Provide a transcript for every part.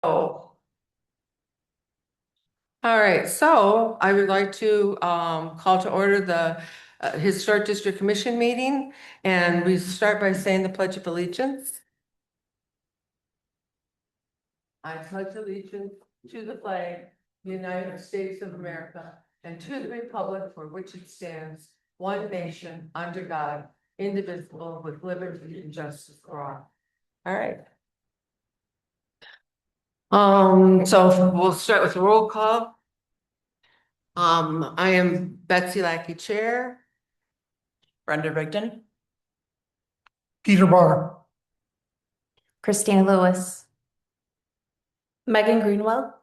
All right, so I would like to call to order the Historic District Commission meeting, and we start by saying the Pledge of Allegiance. I pledge allegiance to the flag, of the United States of America, and to the republic for which it stands, one nation, under God, indivisible, with liberty and justice for all. All right. So we'll start with the roll call. I am Betsy Lackey, Chair. Brenda Rigdon. Peter Barr. Christina Lewis. Megan Greenwell.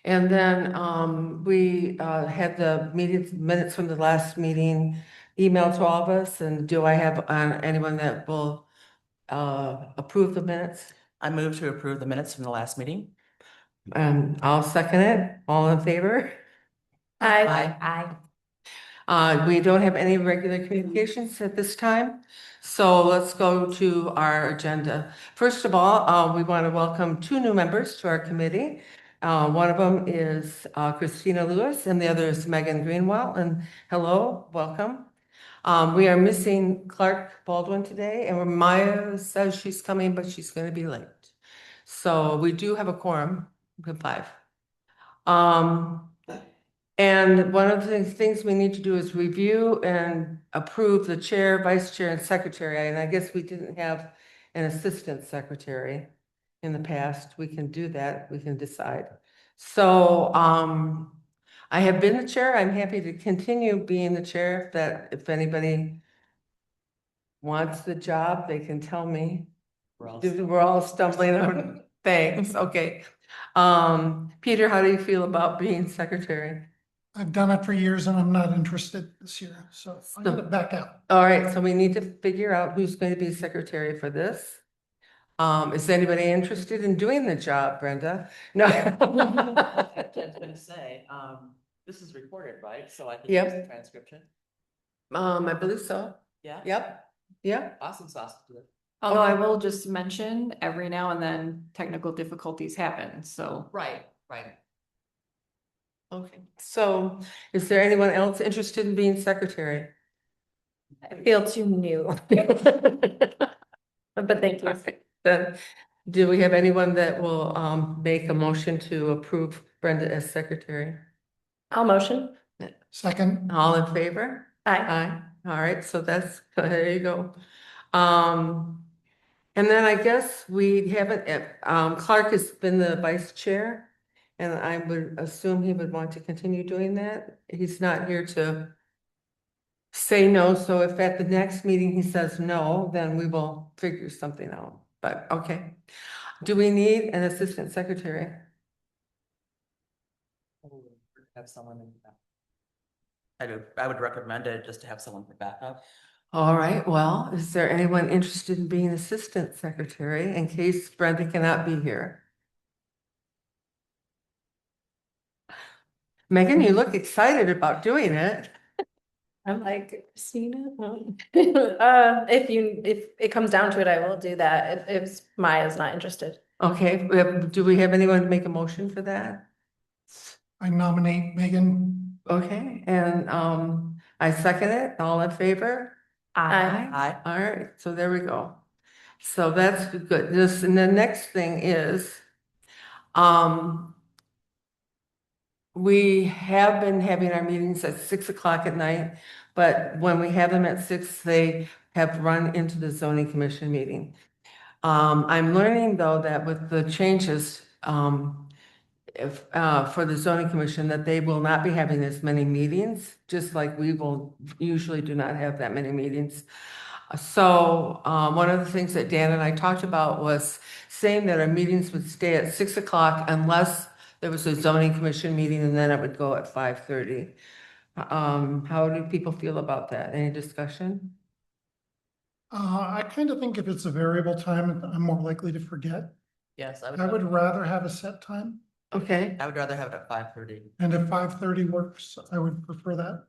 And then we had the minutes from the last meeting emailed to all of us. And do I have anyone that will approve the minutes? I move to approve the minutes from the last meeting. I'll second it. All in favor? Aye. We don't have any regular communications at this time. So let's go to our agenda. First of all, we want to welcome two new members to our committee. One of them is Christina Lewis and the other is Megan Greenwell. And hello, welcome. We are missing Clark Baldwin today, and Maya says she's coming, but she's going to be late. So we do have a quorum, good 5. And one of the things we need to do is review and approve the chair, vice chair, and secretary. And I guess we didn't have an assistant secretary in the past. We can do that. We can decide. So I have been the chair. I'm happy to continue being the chair. If anybody wants the job, they can tell me. We're all stumbling on things. Okay. Peter, how do you feel about being secretary? I've done it for years and I'm not interested this year, so I'm gonna back out. All right, so we need to figure out who's going to be secretary for this. Is anybody interested in doing the job, Brenda? No. I was gonna say, this is recorded, right? So I can Yep. use the transcription. I believe so. Yeah. Yep. Yeah. Awesome sauce to it. Although I will just mention every now and then technical difficulties happen, so. Right. Okay. So is there anyone else interested in being secretary? I feel too new. But thank you. Then, do we have anyone that will make a motion to approve Brenda as secretary? I'll motion. Second, All in favor? Aye. Aye. All right, so there you go. And then I guess we haven't, Clark has been the vice chair, and I would assume he would want to continue doing that. He's not here to say no, so if at the next meeting he says no, then we will figure something out. But okay. Do we need an assistant secretary? Have someone in that. I would recommend it just to have someone for backup. All right, well, is there anyone interested in being assistant secretary in case Brenda cannot be here? Megan, you look excited about doing it. I'm like, Christina? If it comes down to it, I will do that if Maya's not interested. Okay, do we have anyone to make a motion for that? I nominate Megan. Okay, and I second it. All in favor? Aye. All right, so there we go. So that's good. And the next thing is, we have been having our meetings at 6 o'clock at night, but when we have them at 6, they have run into the zoning commission meeting. I'm learning though that with the changes, for the zoning commission, that they will not be having as many meetings, just like we will usually do not have that many meetings. So one of the things that Dan and I talked about was saying that our meetings would stay at 6 o'clock unless there was a zoning commission meeting, and then it would go at 5:30. How do people feel about that? Any discussion? I kind of think if it's a variable time, I'm more likely to forget. Yes, I would rather have a set time, Okay, I would rather have it at 5:30. and if 5:30 works, I would prefer that.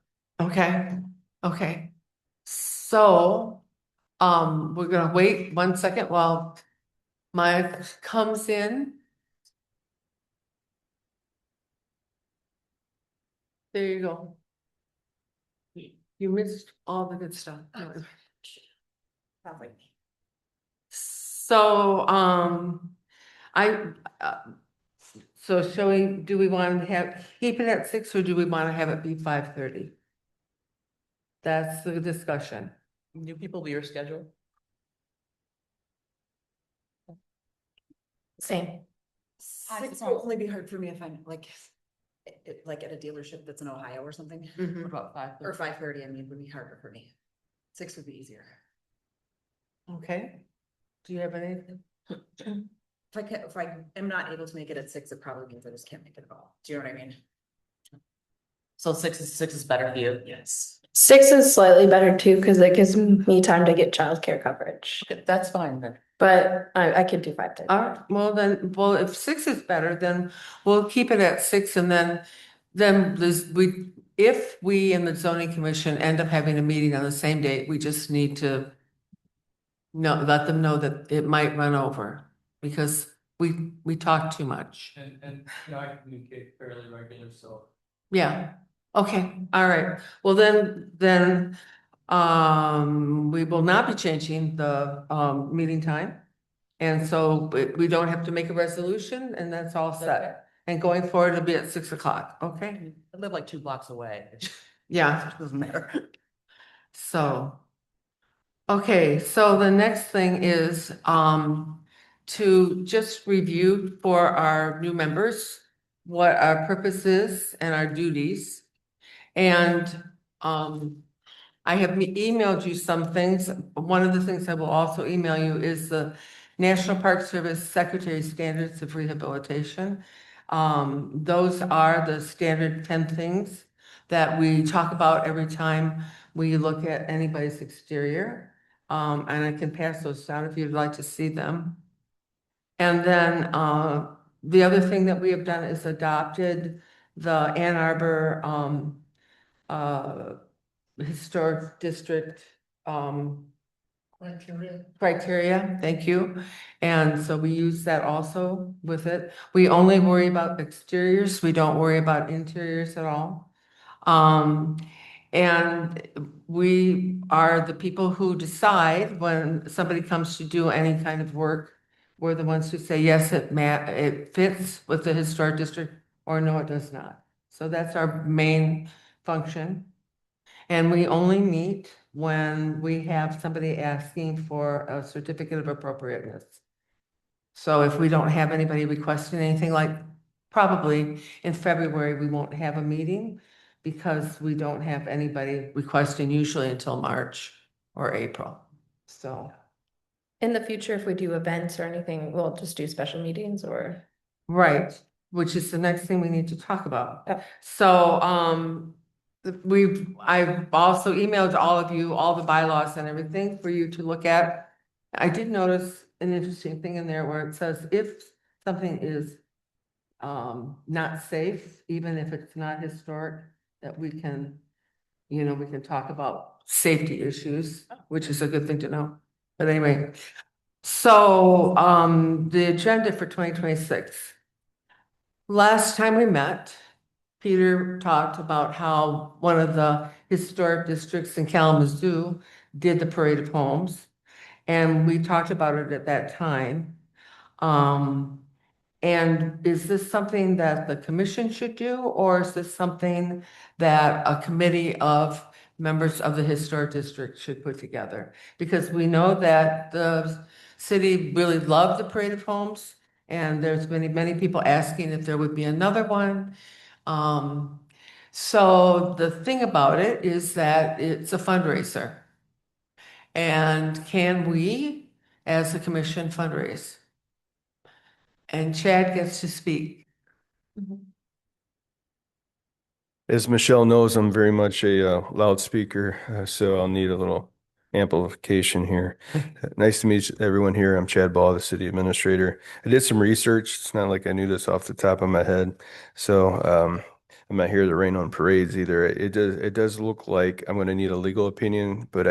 okay. So, we're gonna wait 1 second while Maya comes in. There you go. You missed all the good stuff. So, I, uh, so shall we, do we want to have, keep it at 6 or do we want to have it be 5:30? That's the discussion. Do people be your schedule? Same. Six will only be hard for me if I'm like, like at a dealership that's in Ohio or something, What about 5? or 5:30, I mean, would be harder for me. 6 would be easier. Okay. Do you have anything? If I am not able to make it at 6, it probably means I just can't make it at all. Do you know what I mean? So 6 is better for you? Yes. 6 is slightly better too, because it gives me time to get childcare coverage, Okay, that's fine then. but I could do 5:30. All right, well, if 6 is better, then we'll keep it at 6 and then if we in the zoning commission end up having a meeting on the same date, we just need to let them know that it might run over because we talk too much. And, you know, I communicate fairly regular, so. Yeah, okay, all right. Well, then, we will not be changing the, meeting time. And so we don't have to make a resolution and that's all set. And going forward, it'll be at 6 o'clock, okay? I live like 2 blocks away. Yeah, It doesn't matter. so. Okay, so the next thing is, to just review for our new members what our purpose is and our duties. And, I have emailed you some things. One of the things I will also email you is the National Park Service Secretary Standards of Rehabilitation. Those are the standard 10 things that we talk about every time we look at anybody's exterior. And I can pass those down if you'd like to see them. And then, the other thing that we have done is adopted the Ann Arbor, Historic District, criteria, thank you. And so we use that also with it. We only worry about exteriors, we don't worry about interiors at all. And we are the people who decide when somebody comes to do any kind of work. We're the ones who say, yes, it fits with the historic district, or no, it does not. So that's our main function. And we only meet when we have somebody asking for a certificate of appropriateness. So if we don't have anybody requesting anything, like probably in February, we won't have a meeting because we don't have anybody requesting usually until March or April. So, In the future, if we do events or anything, we'll just do special meetings or. right, which is the next thing we need to talk about. Oh. So, I've also emailed all of you, all the bylaws and everything for you to look at. I did notice an interesting thing in there where it says if something is not safe, even if it's not historic, that we can, we can talk about safety issues, which is a good thing to know. But anyway, so the agenda for 2026. Last time we met, Peter talked about how one of the historic districts in Kalamazoo did the Parade of Homes. And we talked about it at that time. And is this something that the commission should do, or is this something that a committee of members of the historic district should put together? Because we know that the city really loved the Parade of Homes, and there's been many people asking if there would be another one. So the thing about it is that it's a fundraiser. And can we, as a commission, fundraise? And Chad gets to speak. As Michelle knows, I'm very much a loudspeaker, so I'll need a little amplification here. Nice to meet everyone here. I'm Chad Ball, the city administrator. I did some research. It's not like I knew this off the top of my head. So I'm not here to rain on parades either. It does look like I'm going to need a legal opinion, but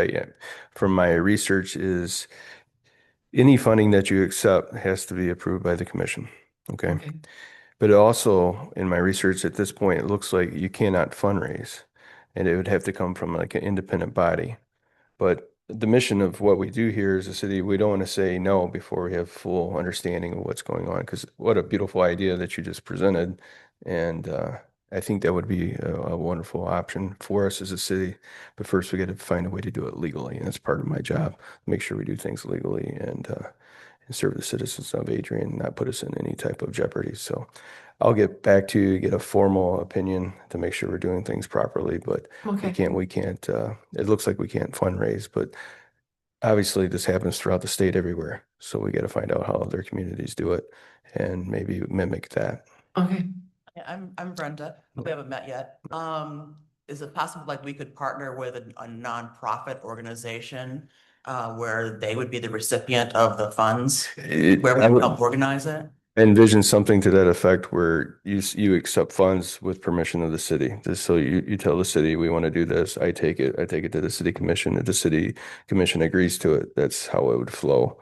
from my research is any funding that you accept has to be approved by the commission. Okay. But it also, in my research at this point, it looks like you cannot fundraise, and it would have to come from like an independent body. But the mission of what we do here as a city, we don't want to say no before we have full understanding of what's going on. Because what a beautiful idea that you just presented, and I think that would be a wonderful option for us as a city. But first, we got to find a way to do it legally, and that's part of my job. Make sure we do things legally and serve the citizens of Adrian, not put us in any type of jeopardy. So I'll get back to you, get a formal opinion to make sure we're doing things properly, but Okay. we can't, it looks like we can't fundraise, but obviously this happens throughout the state everywhere. So we got to find out how other communities do it and maybe mimic that. Okay. Yeah, I'm Brenda. We haven't met yet. Is it possible like we could partner with a nonprofit organization where they would be the recipient of the funds, where we I would would help organize it? envision something to that effect where you accept funds with permission of the city. Just so you tell the city, we want to do this. I take it to the city commission. If the city commission agrees to it, that's how it would flow.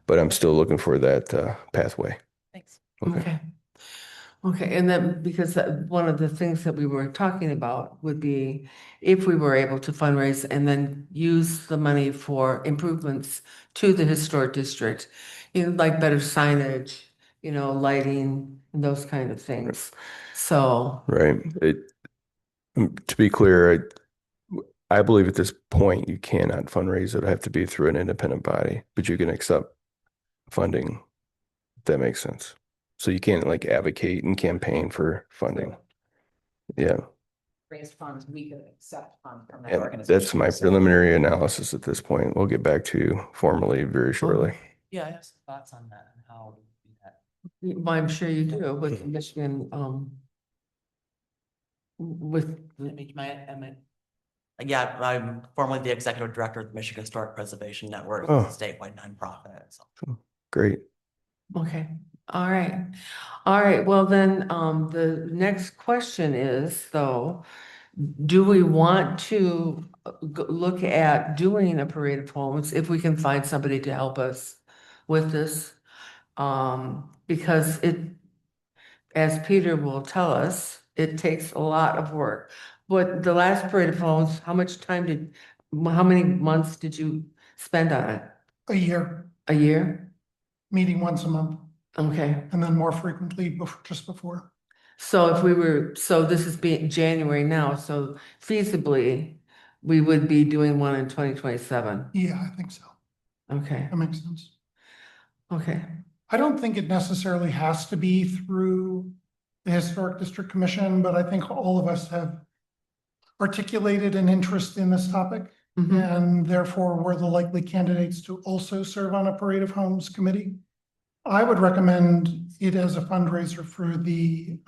But I'm still looking for that pathway. Thanks. Okay. Okay, and then because one of the things that we were talking about would be if we were able to fundraise and then use the money for improvements to the historic district, like better signage, lighting, and those kind of things. So, Right. To be clear, I believe at this point you cannot fundraise. It would have to be through an independent body, but you can accept funding, if that makes sense. So you can't like advocate and campaign for funding. Yeah. Raise funds, we could accept funds from that And organization. that's my preliminary analysis at this point. We'll get back to you formally very shortly. Yeah, I have some thoughts on that and how we do that. well, I'm sure you do with Michigan, with, Yeah, I'm formerly the executive director of the Michigan Historic Preservation Network, Oh. it's a statewide nonprofit. So. Great. okay, all right. All right, well then, the next question is though, do we want to look at doing a parade of homes if we can find somebody to help us with this? Because as Peter will tell us, it takes a lot of work. But the last parade of homes, how many months did you spend on it? A year, A year? meeting once a month, Okay. and then more frequently just before. So so this is being January now, so feasibly, we would be doing one in 2027. Yeah, I think so. Okay, That makes sense. okay, I don't think it necessarily has to be through the Historic District Commission, but I think all of us have articulated an interest in this topic, Mhm. and therefore we're the likely candidates to also serve on a Parade of Homes committee. I would recommend it as a fundraiser for the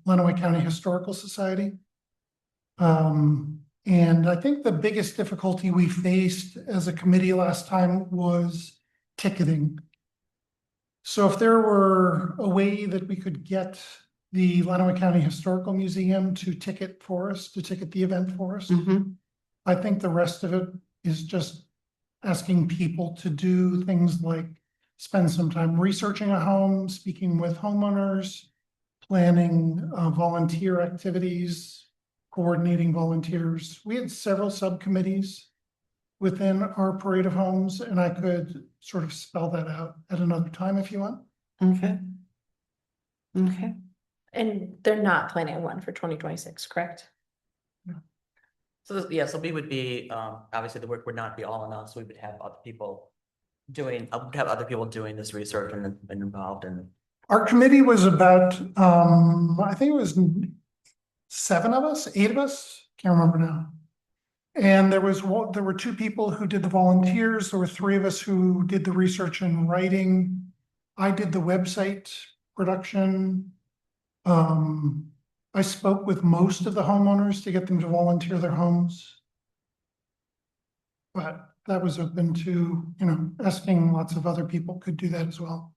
Lenawee County Historical Society. And I think the biggest difficulty we faced as a committee last time was ticketing. So if there were a way that we could get the Lenawee County Historical Museum to ticket the event for us, Mhm. I think the rest of it is just asking people to do things like spend some time researching a home, speaking with homeowners, planning volunteer activities, coordinating volunteers. We had several subcommittees within our Parade of Homes, and I could sort of spell that out at another time if you want. Okay. Okay, And they're not planning one for 2026, correct? So, yeah, so we would be, obviously the work would not be all on us, we would have other people doing, this research and involved in. Our committee was about, I think it was 7 of us, 8 of us, can't remember now. And there were 2 people who did the volunteers, there were 3 of us who did the research and writing. I did the website production. I spoke with most of the homeowners to get them to volunteer their homes. But that was open to, asking lots of other people could do that as well.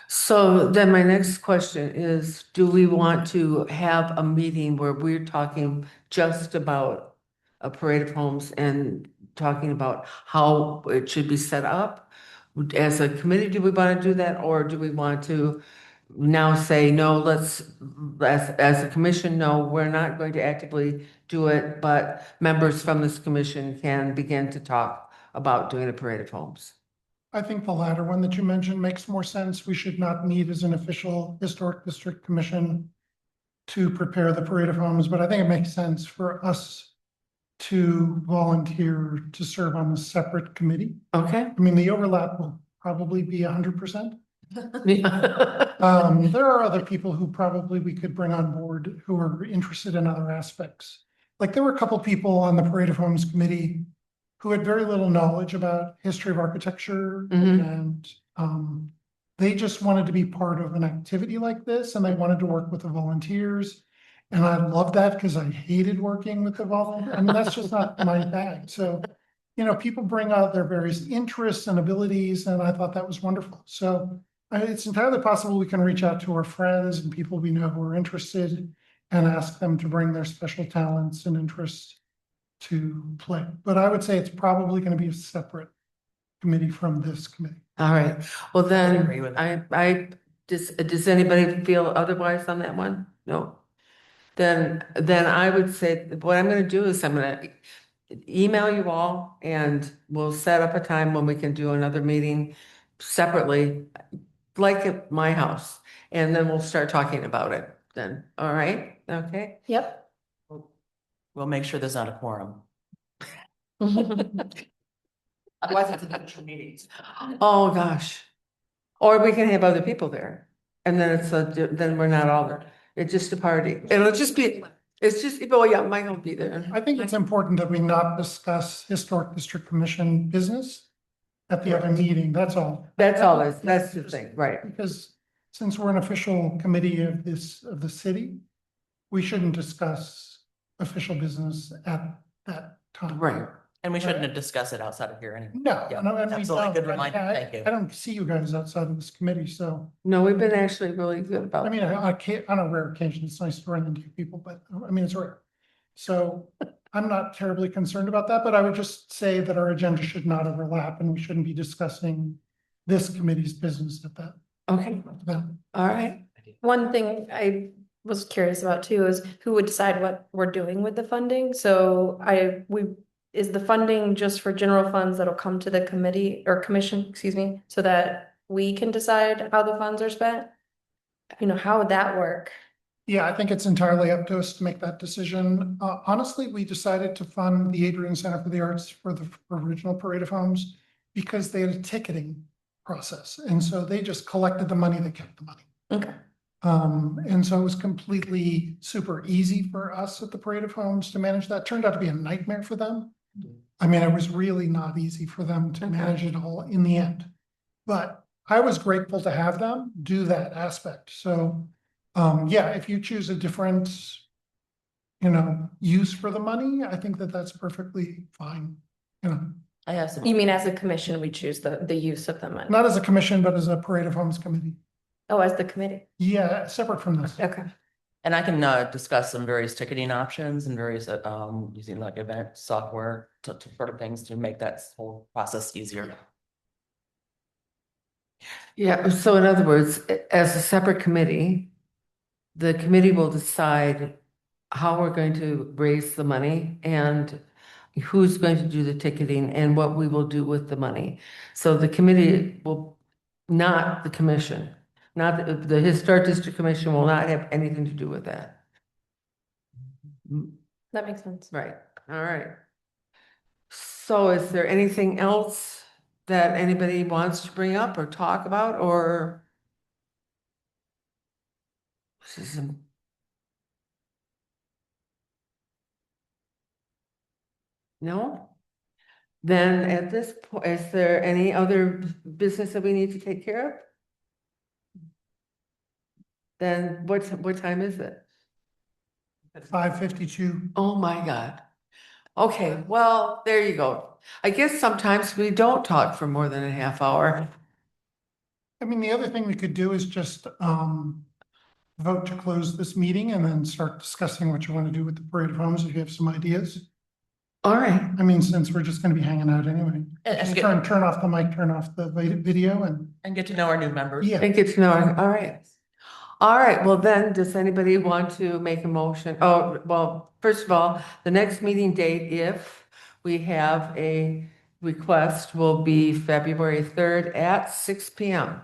so then my next question is, do we want to have a meeting where we're talking just about a parade of homes and talking about how it should be set up? As a committee, do we want to do that, or do we want to now say, no, as a commission, no, we're not going to actively do it, but members from this commission can begin to talk about doing a parade of homes. I think the latter one that you mentioned makes more sense. We should not meet as an official historic district commission to prepare the parade of homes, but I think it makes sense for us to volunteer to serve on a separate committee. Okay? I mean, the overlap will probably be 100%. There are other people who probably we could bring on board who are interested in other aspects. Like there were a couple people on the Parade of Homes committee who had very little knowledge about history of architecture Mhm. and they just wanted to be part of an activity like this and they wanted to work with the volunteers. And I love that because I hated working with the volunteers. I mean, that's just not my bag. So, you know, people bring out their various interests and abilities, and I thought that was wonderful. So it's entirely possible we can reach out to our friends and people we know who are interested and ask them to bring their special talents and interests to play. But I would say it's probably going to be a separate committee from this committee. All right, well I then, agree with does anybody feel otherwise on that one? No? Then I would say, what I'm gonna do is I'm gonna email you all and we'll set up a time when we can do another meeting separately, like at my house, and then we'll start talking about it then, all right? Okay? Yep. We'll make sure there's not a quorum. Otherwise, it's official meetings. Oh, gosh. Or we can have other people there, and then then we're not all there. It's just a party. It'll just be, it's just, oh yeah, Mike will be there. I think it's important that we not discuss Historic District Commission business at the other meeting. That's all. That's all, that's the thing, right? Because since we're an official committee of of the city, we shouldn't discuss official business at that time. Right. And we shouldn't discuss it outside of here anyway. No, Yeah, no, and we absolutely. don't. Good reminder. I- Thank you. I don't see you guys outside of this committee, so, No, we've been actually really good about. I mean, on a rare occasion, it's nice to run into you people, but I mean, it's rare. So I'm not terribly concerned about that, but I would just say that our agenda should not overlap and we shouldn't be discussing this committee's business at that. Okay, all right. One thing I was curious about too is who would decide what we're doing with the funding? So is the funding just for general funds that'll come to the committee or commission, excuse me, so that we can decide how the funds are spent? You know, how would that work? Yeah, I think it's entirely up to us to make that decision. Honestly, we decided to fund the Adrian Center for the Arts for the original Parade of Homes because they had a ticketing process. And so they just collected the money, they kept the money. Okay. And so it was completely super easy for us at the Parade of Homes to manage that. Turned out to be a nightmare for them. I mean, it was really not easy for them to manage it all in the end. But I was grateful to have them do that aspect. So, yeah, if you choose a different, you know, use for the money, I think that that's perfectly fine. You know, I have some. You mean as a commission, we choose the use of the money? not as a commission, but as a Parade of Homes committee. Oh, as the committee? Yeah, separate from this. Okay. And I can discuss some various ticketing options and various using like event software to sort of things to make that whole process easier. Yeah, so in other words, as a separate committee, the committee will decide how we're going to raise the money and who's going to do the ticketing and what we will do with the money. So the committee will, not the commission, not the Historic District Commission will not have anything to do with that. That makes sense. Right, all right. So is there anything else that anybody wants to bring up or talk about or? This is no? Then at this point, is there any other business that we need to take care of? Then what time is it? 5:52. Oh my God. Okay, well, there you go. I guess sometimes we don't talk for more than a half hour. I mean, the other thing we could do is just vote to close this meeting and then start discussing what you want to do with the Parade of Homes if you have some ideas. All right, I mean, since we're just gonna be hanging out anyway. And Just get, turn off the mic, turn off the video and and get to know our new members. yeah. and get to know, all right. All right, well then, does anybody want to make a motion? Oh, well, first of all, the next meeting date, if we have a request, will be February 3rd at 6 p.m.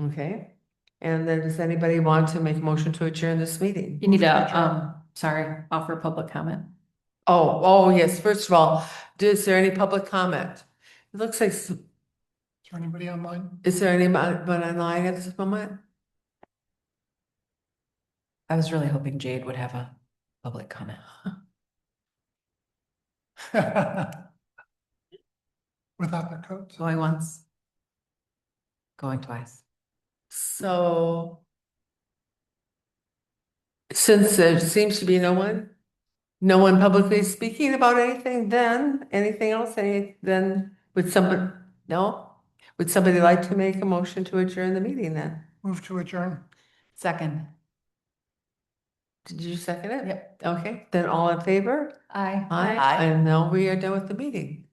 Okay, and then does anybody want to make a motion to adjourn this meeting? You need to, sorry, offer public comment. Oh, yes, first of all, is there any public comment? It looks like, Is there anybody online? is there anybody online at this moment? I was really hoping Jade would have a public comment. Without the coat? Going once. Going twice. So since there seems to be no one publicly speaking about anything, then anything else, then would somebody, no? Would somebody like to make a motion to adjourn the meeting then? Move to adjourn. Second. Did you second it? Yep. Okay, then all in favor? Aye. Aye. And now we are done with the meeting.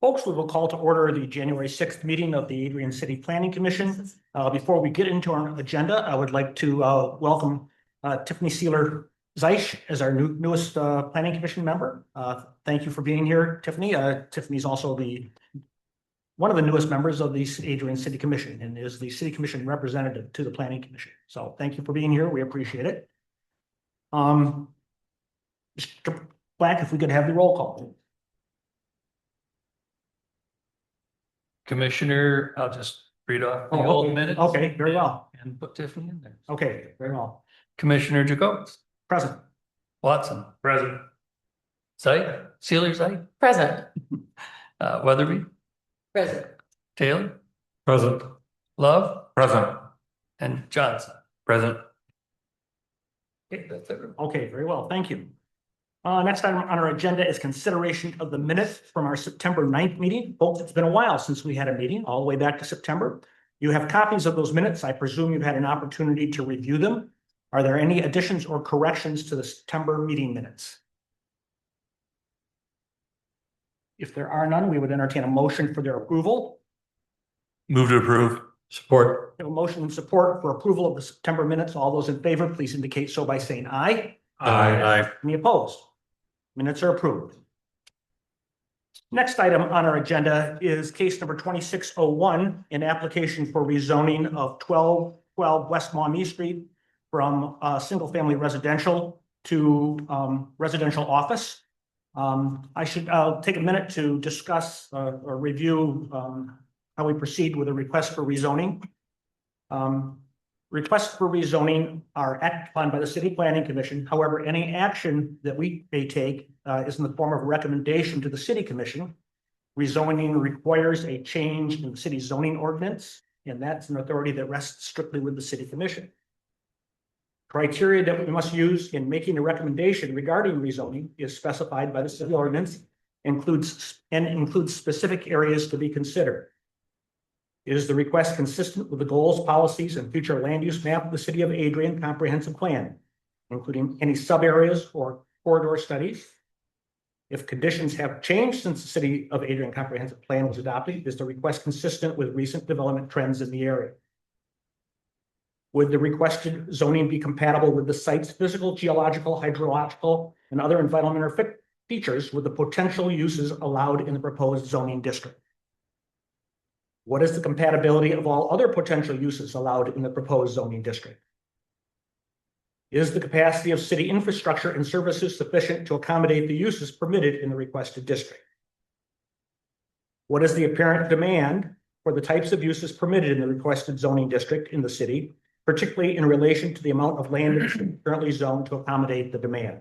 Folks, we will call to order the January 6th meeting of the Adrian City Planning Commission. Before we get into our agenda, I would like to welcome Tiffany Seeler Zeich as our newest Planning Commission member. Thank you for being here, Tiffany. Tiffany's also one of the newest members of the Adrian City Commission and is the City Commission representative to the Planning Commission. So thank you for being here. We appreciate it. Mr. Black, if we could have the roll call. Commissioner, I'll just read off the Oh, old okay. minutes. Okay, very well. And put Tiffany in there. Okay, very well. Commissioner Jacobs, Present. Watson. Present. Zeit, Sealer Zeit, Present. Weatherby, Present. Taylor. Present. Love. Present. And Johnson. Present. Okay, that's everyone. Okay, very well. Thank you. Next item on our agenda is consideration of the minutes from our September 9th meeting. Folks, it's been a while since we had a meeting, all the way back to September. You have copies of those minutes. I presume you've had an opportunity to review them. Are there any additions or corrections to the September meeting minutes? If there are none, we would entertain a motion for their approval. Move to approve. Support. We have a motion and support for approval of the September minutes. All those in favor, please indicate so by saying aye. Aye. Any opposed? Minutes are approved. Next item on our agenda is case number 2601, an application for rezoning of 1212 West Maumee Street from single-family residential to residential office. I'll take a minute to discuss or review how we proceed with a request for rezoning. Requests for rezoning are acted upon by the City Planning Commission. However, any action that we may take is in the form of a recommendation to the City Commission. Rezoning requires a change in the city zoning ordinance, and that's an authority that rests strictly with the City Commission. Criteria that we must use in making a recommendation regarding rezoning is specified by the city ordinance, includes specific areas to be considered. Is the request consistent with the goals, policies, and future land use map of the City of Adrian Comprehensive Plan, including any sub-areas or corridor studies? If conditions have changed since the City of Adrian Comprehensive Plan was adopted, is the request consistent with recent development trends in the area? Would the requested zoning be compatible with the site's physical, geological, hydrological, and other environmental features with the potential uses allowed in the proposed zoning district? What is the compatibility of all other potential uses allowed in the proposed zoning district? Is the capacity of city infrastructure and services sufficient to accommodate the uses permitted in the requested district? What is the apparent demand for the types of uses permitted in the requested zoning district in the city, particularly in relation to the amount of land that is currently zoned to accommodate the demand?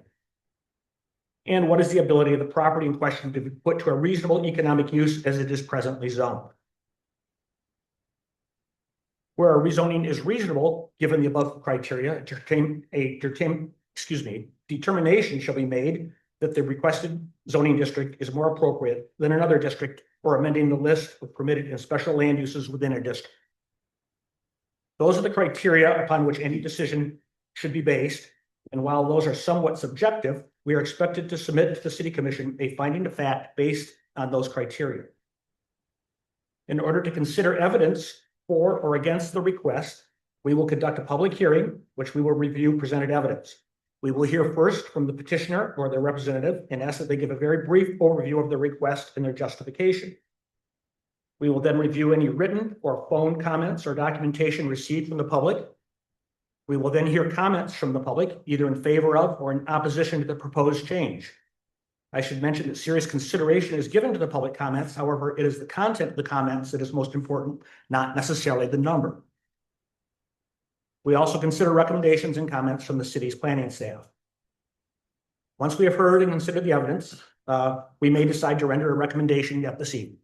And what is the ability of the property in question to be put to a reasonable economic use as it is presently zoned? Where a rezoning is reasonable, given the above criteria, a determination shall be made that the requested zoning district is more appropriate than another district or amending the list of permitted and special land uses within a district. Those are the criteria upon which any decision should be based. And while those are somewhat subjective, we are expected to submit to the City Commission a finding of fact based on those criteria. In order to consider evidence for or against the request, we will conduct a public hearing, which we will review presented evidence. We will hear first from the petitioner or their representative and ask that they give a very brief overview of the request and their justification. We will then review any written or phone comments or documentation received from the public. We will then hear comments from the public, either in favor of or in opposition to the proposed change. I should mention that serious consideration is given to the public comments. However, it is the content of the comments that is most important, not necessarily the number. We also consider recommendations and comments from the city's planning staff. Once we have heard and considered the evidence, we may decide to render a recommendation yet this evening.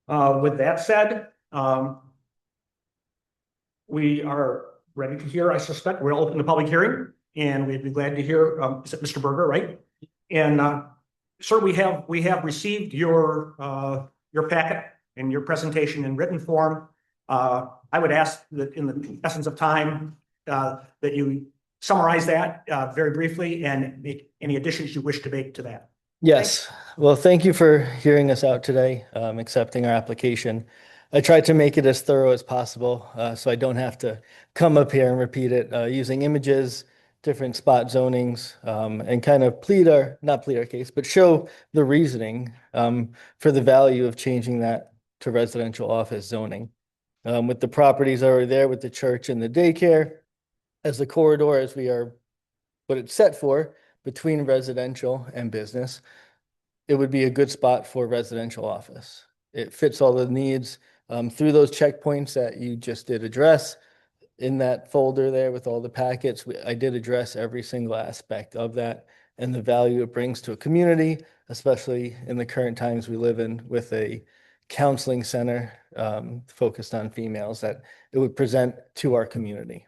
With that said, we are ready to hear, I suspect. We'll open the public hearing and we'd be glad to hear, is it Mr. Berger, right? And sir, we have received your packet and your presentation in written form. I would ask that in the essence of time, that you summarize that very briefly and make any additions you wish to make to that. Yes. Well, thank you for hearing us out today, accepting our application. I tried to make it as thorough as possible, so I don't have to come up here and repeat it, using images, different spot zonings, and kind of not plead our case, but show the reasoning for the value of changing that to residential office zoning. With the properties already there, with the church and the daycare, as the corridor, as we are, what it's set for, between residential and business, it would be a good spot for residential office. It fits all the needs through those checkpoints that you just did address. In that folder there with all the packets, I did address every single aspect of that and the value it brings to a community, especially in the current times we live in with a counseling center focused on females, that it would present to our community.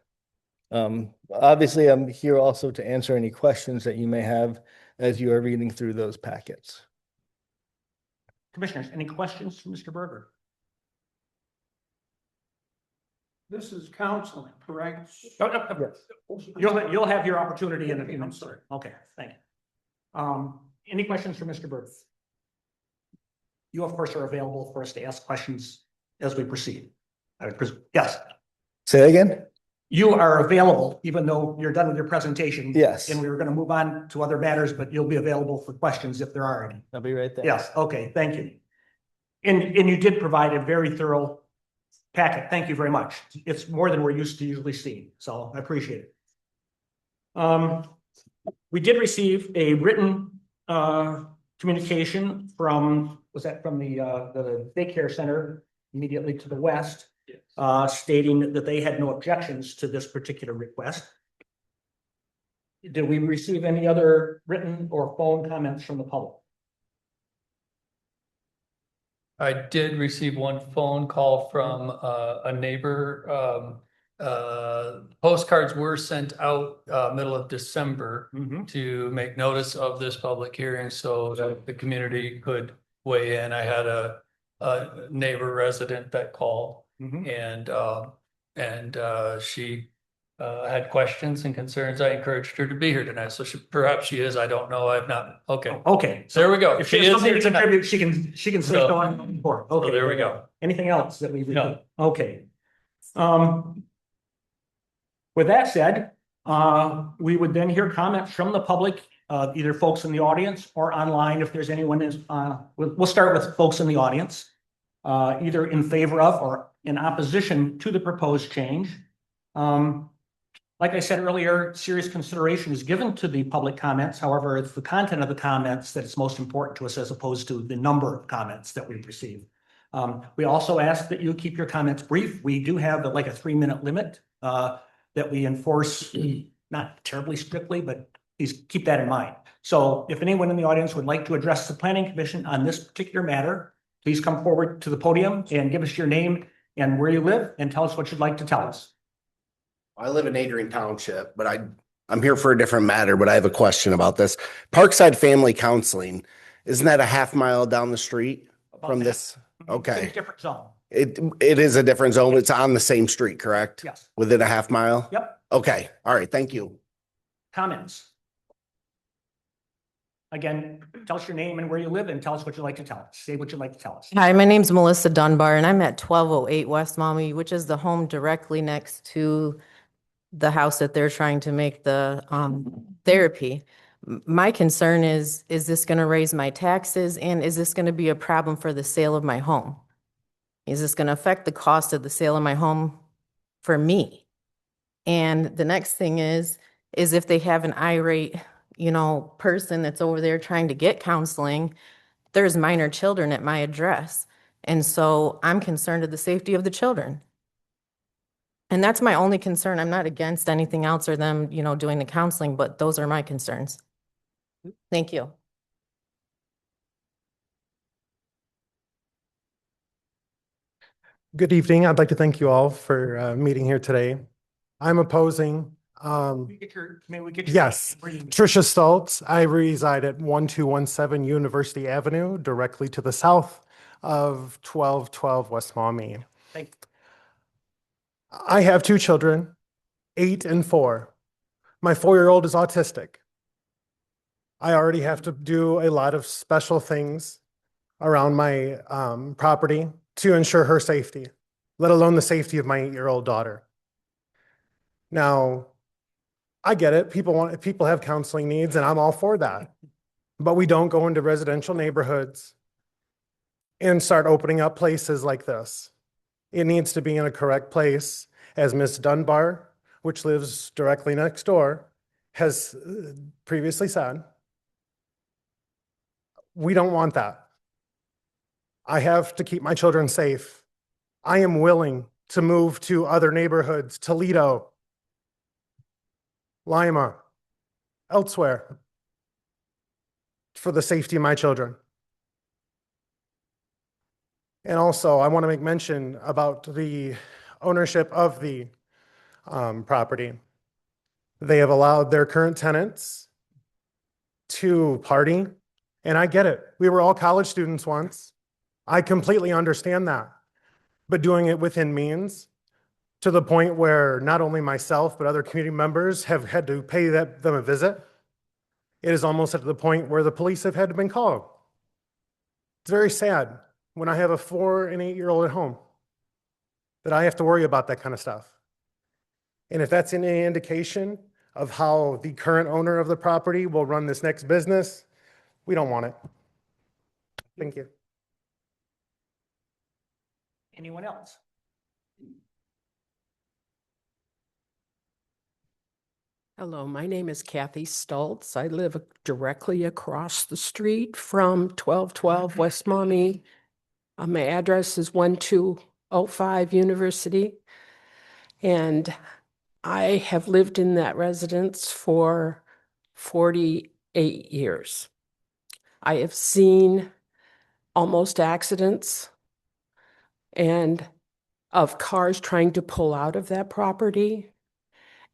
Obviously, I'm here also to answer any questions that you may have as you are reading through those packets. Commissioners, any questions for Mr. Berger? This is counseling, correct? You'll have your opportunity in a few minutes. Okay, thank you. Any questions for Mr. Berger? You, of course, are available for us to ask questions as we proceed. I would presume. Yes. Say that again? You are available, even though you're done with your presentation. Yes. And we were going to move on to other matters, but you'll be available for questions if there are any. I'll be right there. Yes, okay, thank you. And you did provide a very thorough packet. Thank you very much. It's more than we're used to usually seeing, so I appreciate it. We did receive a written communication from, was that from the daycare center immediately to the west, stating that they had no objections to this particular request. Did we receive any other written or phone comments from the public? I did receive one phone call from a neighbor. Postcards were sent out middle of December to make notice of this public hearing so that the community could weigh in. I had a neighbor resident that called and she had questions and concerns. I encouraged her to be here tonight. So perhaps she is. I don't know. I've not. Okay. Okay. So there we go. If she has something to contribute, she can say so on board. Okay. So there we go. Anything else that we? No. Okay. With that said, we would then hear comments from the public, either folks in the audience or online. If there's anyone is, we'll start with folks in the audience, either in favor of or in opposition to the proposed change. Like I said earlier, serious consideration is given to the public comments. However, it's the content of the comments that is most important to us as opposed to the number of comments that we've received. We also ask that you keep your comments brief. We do have like a 3-minute limit that we enforce, not terribly strictly, but please keep that in mind. So if anyone in the audience would like to address the Planning Commission on this particular matter, please come forward to the podium and give us your name and where you live and tell us what you'd like to tell us. I live in Adrian Township, but I I'm here for a different matter, but I have a question about this. Parkside Family Counseling, isn't that a half mile down the street About from that. this? It's in Okay. a different zone. It is a different zone. It's on the same street, correct? Yes. Within a half mile? Yep. Okay, all right, thank you. Comments? Again, tell us your name and where you live and tell us what you'd like to tell us. Say what you'd like to tell us. Hi, my name's Melissa Dunbar and I'm at 1208 West Maumee, which is the home directly next to the house that they're trying to make the therapy. My concern is this going to raise my taxes and is this going to be a problem for the sale of my home? Is this going to affect the cost of the sale of my home for me? And the next thing is if they have an irate, person that's over there trying to get counseling, there's minor children at my address. And so I'm concerned of the safety of the children. And that's my only concern. I'm not against anything else or them, doing the counseling, but those are my concerns. Thank you. Good evening. I'd like to thank you all for meeting here today. I'm opposing, May we get your? yes, where you- Tricia Stoltz. I reside at 1217 University Avenue, directly to the south of 1212 West Maumee. Thank you. I have two children, 8 and 4. My 4-year-old is autistic. I already have to do a lot of special things around my property to ensure her safety, let alone the safety of my 8-year-old daughter. Now, I get it. People have counseling needs, and I'm all for that. But we don't go into residential neighborhoods and start opening up places like this. It needs to be in a correct place, as Ms. Dunbar, which lives directly next door, has previously said. We don't want that. I have to keep my children safe. I am willing to move to other neighborhoods, Toledo, Lima, elsewhere, for the safety of my children. And also, I want to make mention about the ownership of the property. They have allowed their current tenants to party, and I get it. We were all college students once. I completely understand that. But doing it within means, to the point where not only myself, but other community members have had to pay them a visit, it is almost at the point where the police have had to been called. It's very sad when I have a 4 and 8-year-old at home that I have to worry about that kind of stuff. And if that's any indication of how the current owner of the property will run this next business, we don't want it. Thank you. Anyone else? Hello, my name is Kathy Stoltz. I live directly across the street from 1212 West Maumee. My address is 1205 University. And I have lived in that residence for 48 years. I have seen almost accidents and of cars trying to pull out of that property.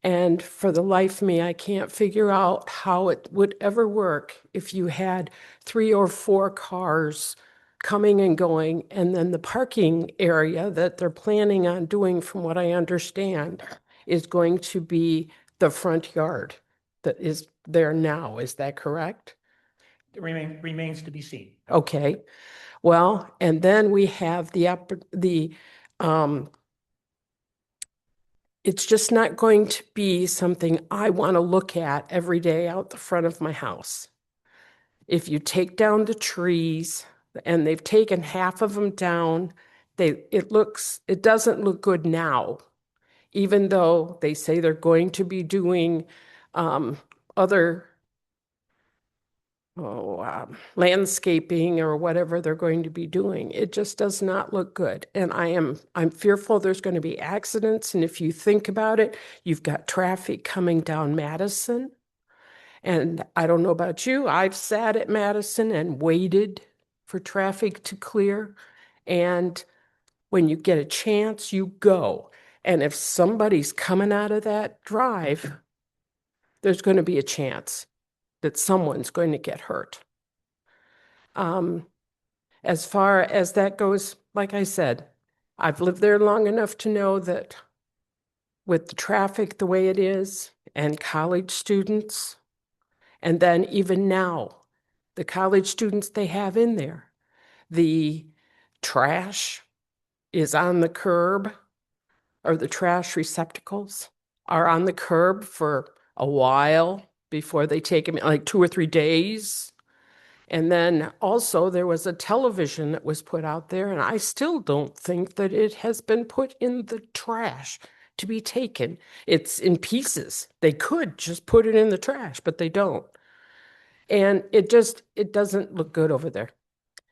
And for the life of me, I can't figure out how it would ever work if you had 3 or 4 cars coming and going, and then the parking area that they're planning on doing, from what I understand, is going to be the front yard that is there now. Is that correct? It remains to be seen. Okay. Well, and then we have it's just not going to be something I want to look at every day out the front of my house. If you take down the trees, and they've taken half of them down, it doesn't look good now, even though they say they're going to be doing other landscaping or whatever they're going to be doing. It just does not look good. And I'm fearful there's going to be accidents. And if you think about it, you've got traffic coming down Madison. And I don't know about you, I've sat at Madison and waited for traffic to clear. And when you get a chance, you go. And if somebody's coming out of that drive, there's going to be a chance that someone's going to get hurt. As far as that goes, like I said, I've lived there long enough to know that with the traffic the way it is and college students, and then even now, the college students they have in there, the trash is on the curb, or the trash receptacles are on the curb for a while before they take them, like 2 or 3 days. And then also there was a television that was put out there, and I still don't think that it has been put in the trash to be taken. It's in pieces. They could just put it in the trash, but they don't. And it doesn't look good over there.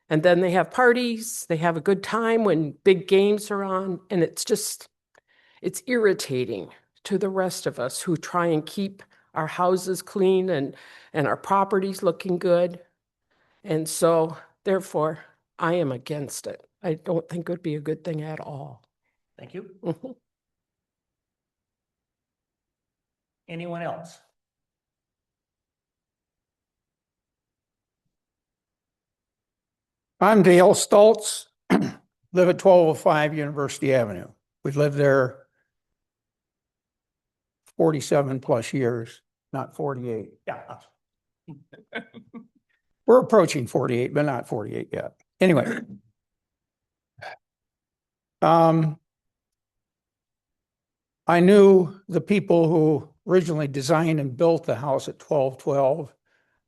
And then they have parties, they have a good time when big games are on, and it's irritating to the rest of us who try and keep our houses clean and our properties looking good. And so therefore, I am against it. I don't think it would be a good thing at all. Thank you. Mhm. Anyone else? I'm Dale Stoltz, live at 1205 University Avenue. We've lived there 47 plus years, not 48. Yeah. We're approaching 48, but not 48 yet. Anyway. I knew the people who originally designed and built the house at 1212,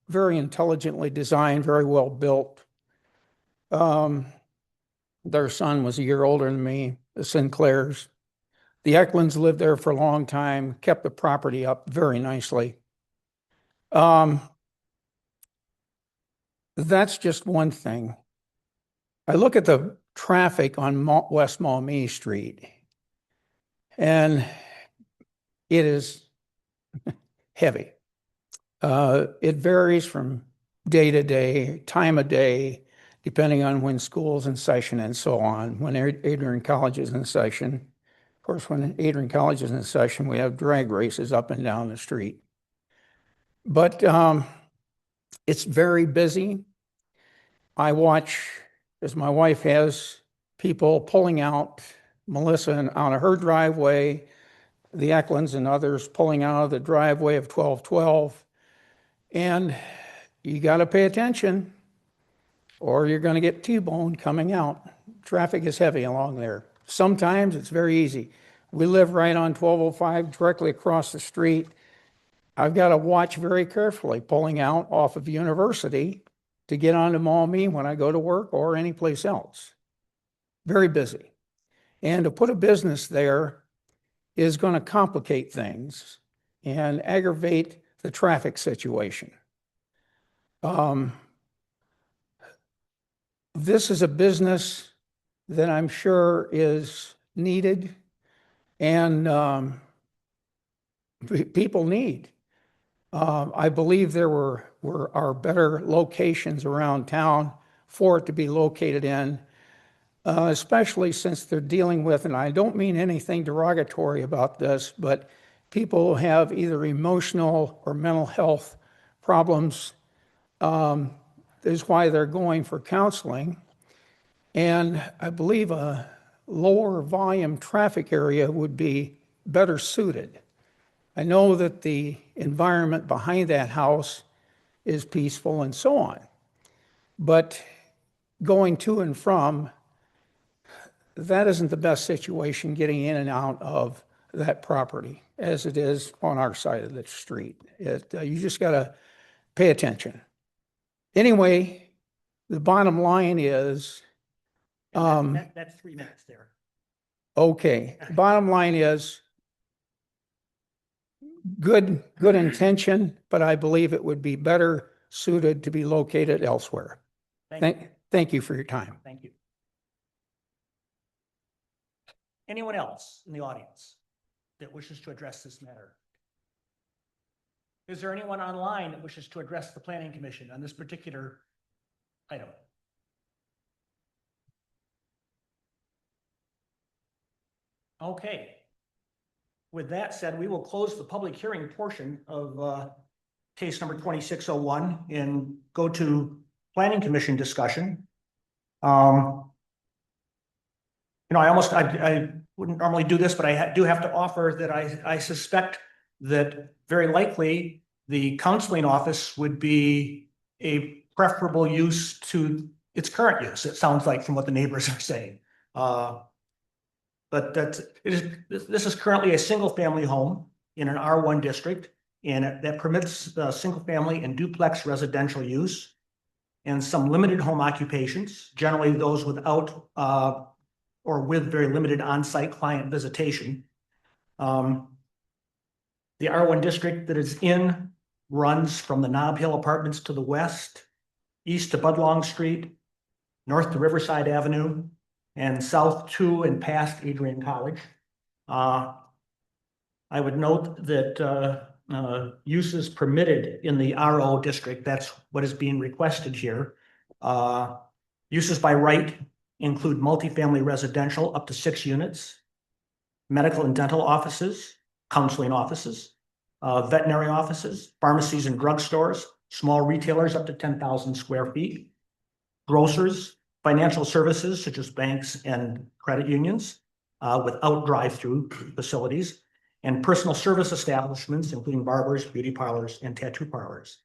very intelligently designed, very well built. Their son was a year older than me, the Sinclairs. The Eklunds lived there for a long time, kept the property up very nicely. That's just one thing. I look at the traffic on West Maumee Street, and it is heavy. It varies from day to day, time of day, depending on when school's in session and so on. When Adrian College is in session, of course, when Adrian College is in session, we have drag races up and down the street. But it's very busy. I watch, as my wife has, people pulling out, Melissa out of her driveway, the Eklunds and others pulling out of the driveway of 1212. And you got to pay attention or you're going to get T-boned coming out. Traffic is heavy along there. Sometimes it's very easy. We live right on 1205, directly across the street. I've got to watch very carefully pulling out off of University to get onto Maumee when I go to work or anyplace else. Very busy. And to put a business there is going to complicate things and aggravate the traffic situation. This is a business that I'm sure is needed and people need. I believe there are better locations around town for it to be located in, especially since they're dealing with, and I don't mean anything derogatory about this, but people have either emotional or mental health problems. Is why they're going for counseling. And I believe a lower volume traffic area would be better suited. I know that the environment behind that house is peaceful and so on. But going to and from, that isn't the best situation getting in and out of that property as it is on our side of the street. You just got to pay attention. Anyway, the bottom line is, That's 3 minutes there. okay, bottom line is good intention, but I believe it would be better suited to be located elsewhere. Thank you for your time. Thank you. Anyone else in the audience that wishes to address this matter? Is there anyone online that wishes to address the Planning Commission on this particular item? Okay. with that said, we will close the public hearing portion of case number 2601 and go to planning commission discussion. I wouldn't normally do this, but I do have to offer that I suspect that very likely the counseling office would be a preferable use to its current use. It sounds like from what the neighbors are saying. But this is currently a single family home in an R1 district, and that permits single family and duplex residential use and some limited home occupations, generally those without or with very limited on-site client visitation. The R1 district that is in runs from the Nob Hill Apartments to the west, east to Budlong Street, north to Riverside Avenue, and south to and past Adrian College. I would note that uses permitted in the RO district, that's what is being requested here. Uses by right include multifamily residential up to 6 units, medical and dental offices, counseling offices, veterinary offices, pharmacies and drugstores, small retailers up to 10,000 square feet, grocers, financial services such as banks and credit unions without drive-through facilities, and personal service establishments, including barbers, beauty parlors, and tattoo parlors.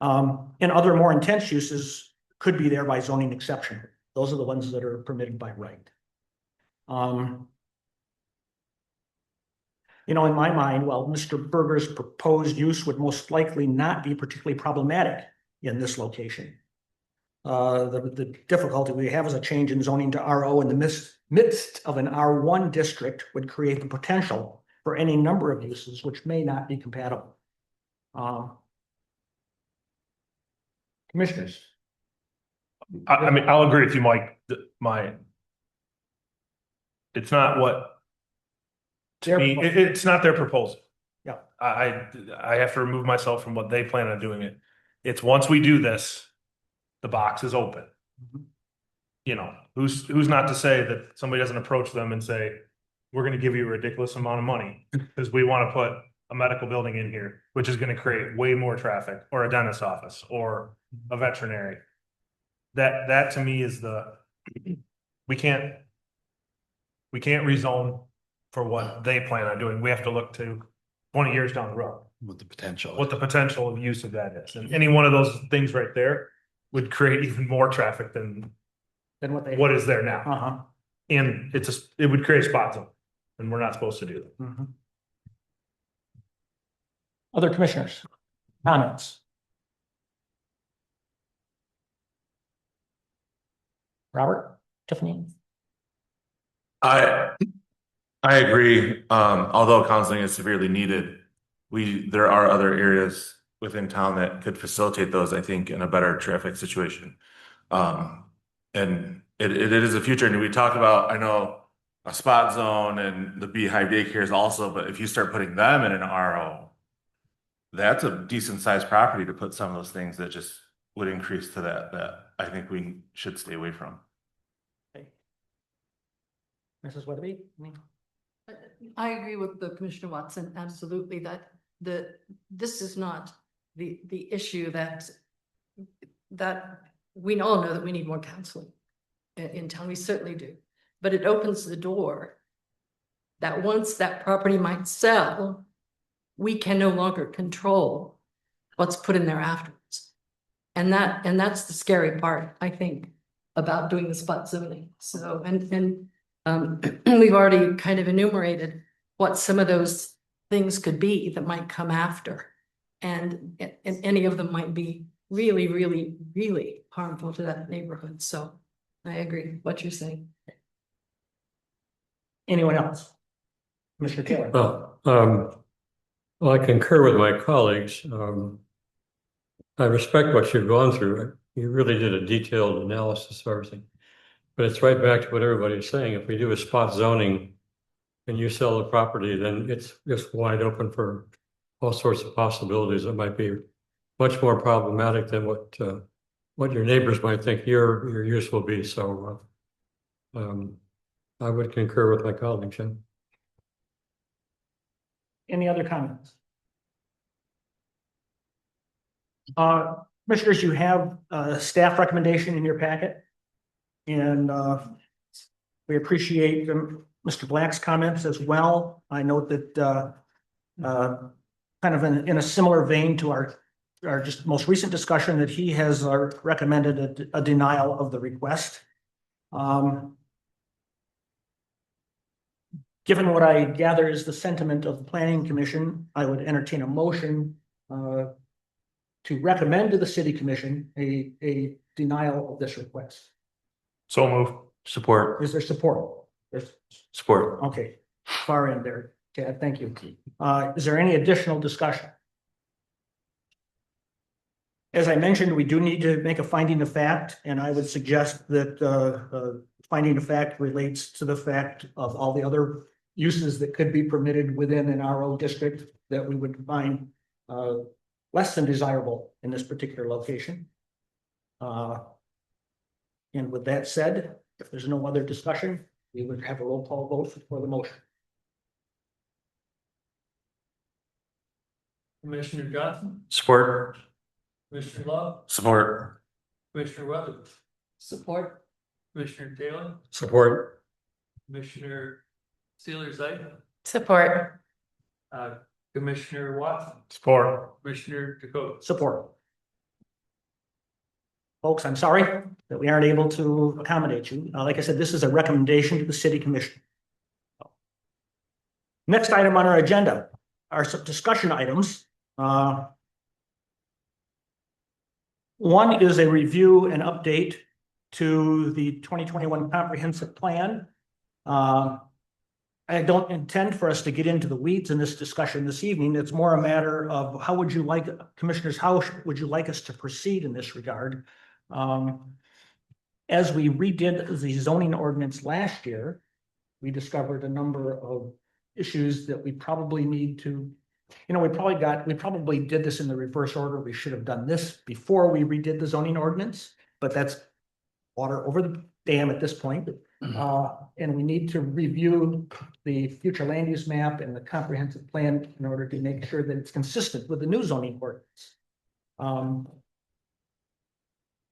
And other more intense uses could be there by zoning exception. Those are the ones that are permitted by right. In my mind, while Mr. Berger's proposed use would most likely not be particularly problematic in this location, the difficulty we have is a change in zoning to RO in the midst of an R1 district would create the potential for any number of uses which may not be compatible. Commissioners. I mean, I'll agree with you, Mike. It's not what, to me, it's not their proposal. Yeah. I have to remove myself from what they plan on doing it. It's once we do this, the box is open. You know, who's not to say that somebody doesn't approach them and say, we're going to give you a ridiculous amount of money because we want to put a medical building in here, which is going to create way more traffic, or a dentist office or a veterinary. That to me is we can't rezone for what they plan on doing. We have to look to 20 years down the road. What the potential of use of that is. And any one of those things right there would create even more traffic than what is there now. And it would create a spot zone, and we're not supposed to do that. Other commissioners, comments? Robert, Tiffany? I agree. Although counseling is severely needed, there are other areas within town that could facilitate those, I think, in a better traffic situation. And it is a future. And we talk about, I know, a spot zone and the Beehive daycares also, but if you start putting them in an RO, that's a decent sized property to put some of those things that just would increase to that I think we should stay away from. Mrs. Weatherby? I agree with the Commissioner Watson, absolutely, that this is not the issue that we all know that we need more counseling in town. We certainly do. But it opens the door that once that property might sell, we can no longer control what's put in there afterwards. And that's the scary part, I think, about doing the spot zoning. So, we've already kind of enumerated what some of those things could be that might come after. And any of them might be really, really, really harmful to that neighborhood. So I agree with what you're saying. Anyone else? Mr. Taylor? Well, I concur with my colleagues. I respect what you've gone through. You really did a detailed analysis of everything. But it's right back to what everybody's saying. If we do a spot zoning and you sell the property, then it's just wide open for all sorts of possibilities that might be much more problematic than what your neighbors might think your use will be. So I would concur with my colleagues. Any other comments? Commissioners, you have a staff recommendation in your packet. And we appreciate Mr. Black's comments as well. I note that kind of in a similar vein to our just most recent discussion, that he has recommended a denial of the request. Given what I gather is the sentiment of the Planning Commission, I would entertain a motion to recommend to the City Commission a denial of this request. So move. Support. Is there support? There's Support. okay, far end there, Chad, thank you. Is there any additional discussion? As I mentioned, we do need to make a finding of fact, and I would suggest that finding of fact relates to the fact of all the other uses that could be permitted within an RO district that we would find less than desirable in this particular location. And with that said, if there's no other discussion, we would have a roll call vote for the motion. Commissioner Johnson, Support. Commissioner Love, Support. Commissioner Weathers, Support. Commissioner Taylor, Support. Commissioner Sealer Zeit, Support. Commissioner Watson, Support. Commissioner Dakota. Support. Folks, I'm sorry that we aren't able to accommodate you. Like I said, this is a recommendation to the City Commission. Next item on our agenda are some discussion items. One is a review and update to the 2021 comprehensive plan. I don't intend for us to get into the weeds in this discussion this evening. It's more a matter of how would you like, Commissioners, how would you like us to proceed in this regard? As we redid the zoning ordinance last year, we discovered a number of issues that we probably need to, we probably did this in the reverse order. We should have done this before we redid the zoning ordinance, but that's water over the dam at this point. And we need to review the future land use map and the comprehensive plan in order to make sure that it's consistent with the new zoning ordinance.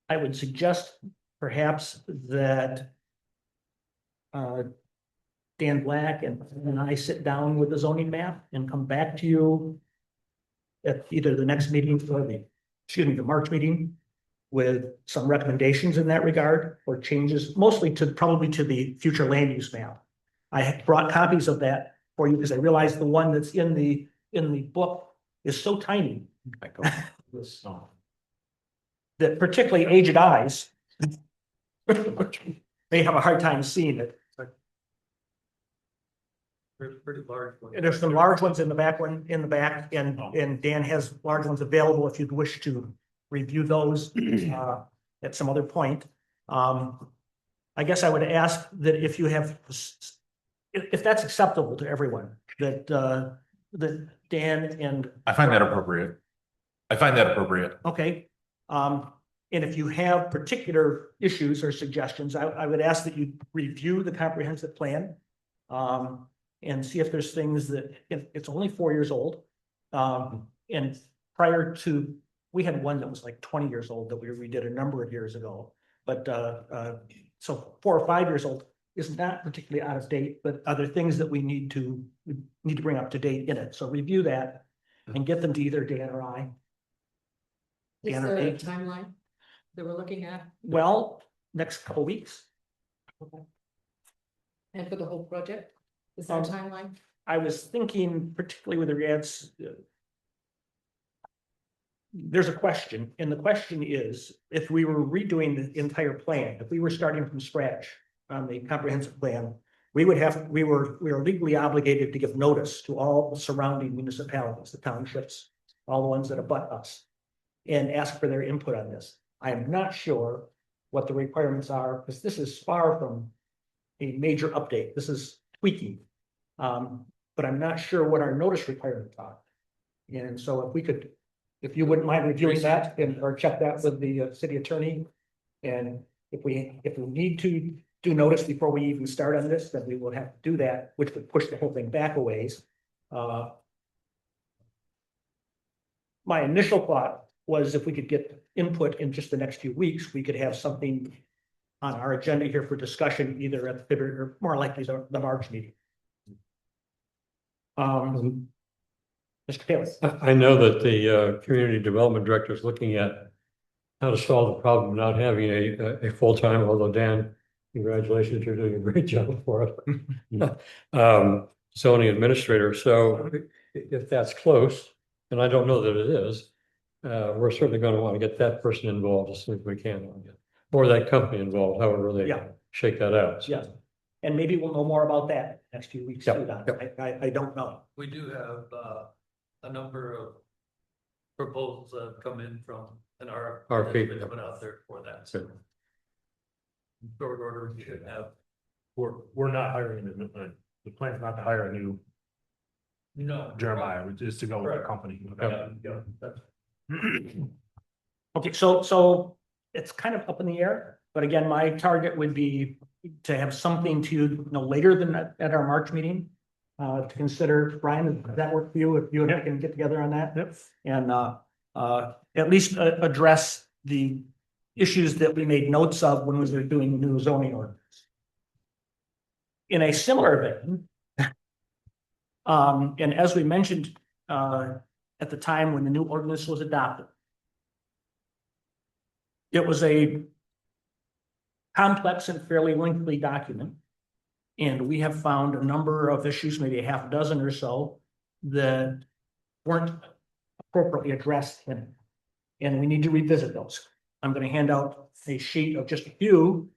I would suggest perhaps that Dan Black and I sit down with the zoning map and come back to you at either the next meeting or the March meeting with some recommendations in that regard or changes, mostly probably to the future land use map. I have brought copies of that for you because I realized the one that's in the book is so tiny. That particularly aged eyes may have a hard time seeing it. Pretty large one. And there's some large ones in the back and Dan has large ones available if you'd wish to review those at some other point. I guess I would ask that if you have, if that's acceptable to everyone, that Dan and. I find that appropriate. Okay. And if you have particular issues or suggestions, I would ask that you review the comprehensive plan. And see if there's things that, it's only 4 years old. And prior to, we had one that was like 20 years old that we redid a number of years ago. But so 4 or 5 years old is not particularly out of date, but other things that we need to bring up to date in it. So review that and get them to either Dan or I. Is Dan there or a Dave. timeline that we're looking at? Well, next couple weeks. And for the whole project? Is there a timeline? I was thinking particularly with regards. There's a question, and the question is, if we were redoing the entire plan, if we were starting from scratch on the comprehensive plan, we were legally obligated to give notice to all the surrounding municipalities, the townships, all the ones that abut us, and ask for their input on this. I am not sure what the requirements are, because this is far from a major update. This is tweaking. But I'm not sure what our notice requirements are. And so if you wouldn't mind reviewing that or check that with the city attorney. And if we need to do notice before we even start on this, then we will have to do that, which would push the whole thing back a ways. my initial thought was if we could get input in just the next few weeks, we could have something on our agenda here for discussion, either at the February or more likely the March meeting. Mr. Taylor. I know that the community development director is looking at how to solve the problem of not having a full-time, although Dan, congratulations, you're doing a great job for us. Zoning administrator. So if that's close, and I don't know that it is, we're certainly going to want to get that person involved as soon as we can. Or that company involved, however they shake that out. So. Yeah, and maybe we'll know more about that next few weeks too, Don. I don't know. We do have a number of proposals that have come in from an RFP that's been out there for that. So short order, we should have. We're not hiring the plan's not to hire a new No. Jeremiah, just to go with the company. Okay, so it's kind of up in the air, but again, my target would be to have something to no later than at our March meeting. To consider. Brian, does that work for you? If you and I can get together on that? Yep. And at least address the issues that we made notes of when we were doing the new zoning ordinance. In a similar vein, and as we mentioned at the time when the new ordinance was adopted, it was a complex and fairly lengthy document. And we have found a number of issues, maybe a half a dozen or so, that weren't appropriately addressed in it. And we need to revisit those. I'm going to hand out a sheet of just a few,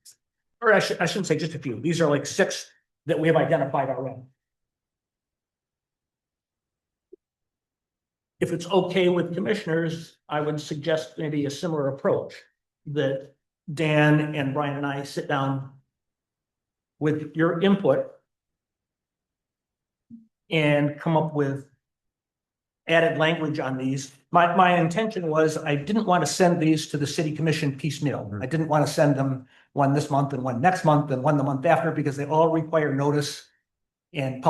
or I shouldn't say just a few. These are like 6 that we have identified already. If it's okay with commissioners, I would suggest maybe a similar approach, that Dan and Brian and I sit down with your input and come up with added language on these. My intention was I didn't want to send these to the city commission piecemeal. I didn't want to send them one this month and one next month and one the month after, because they all require notice and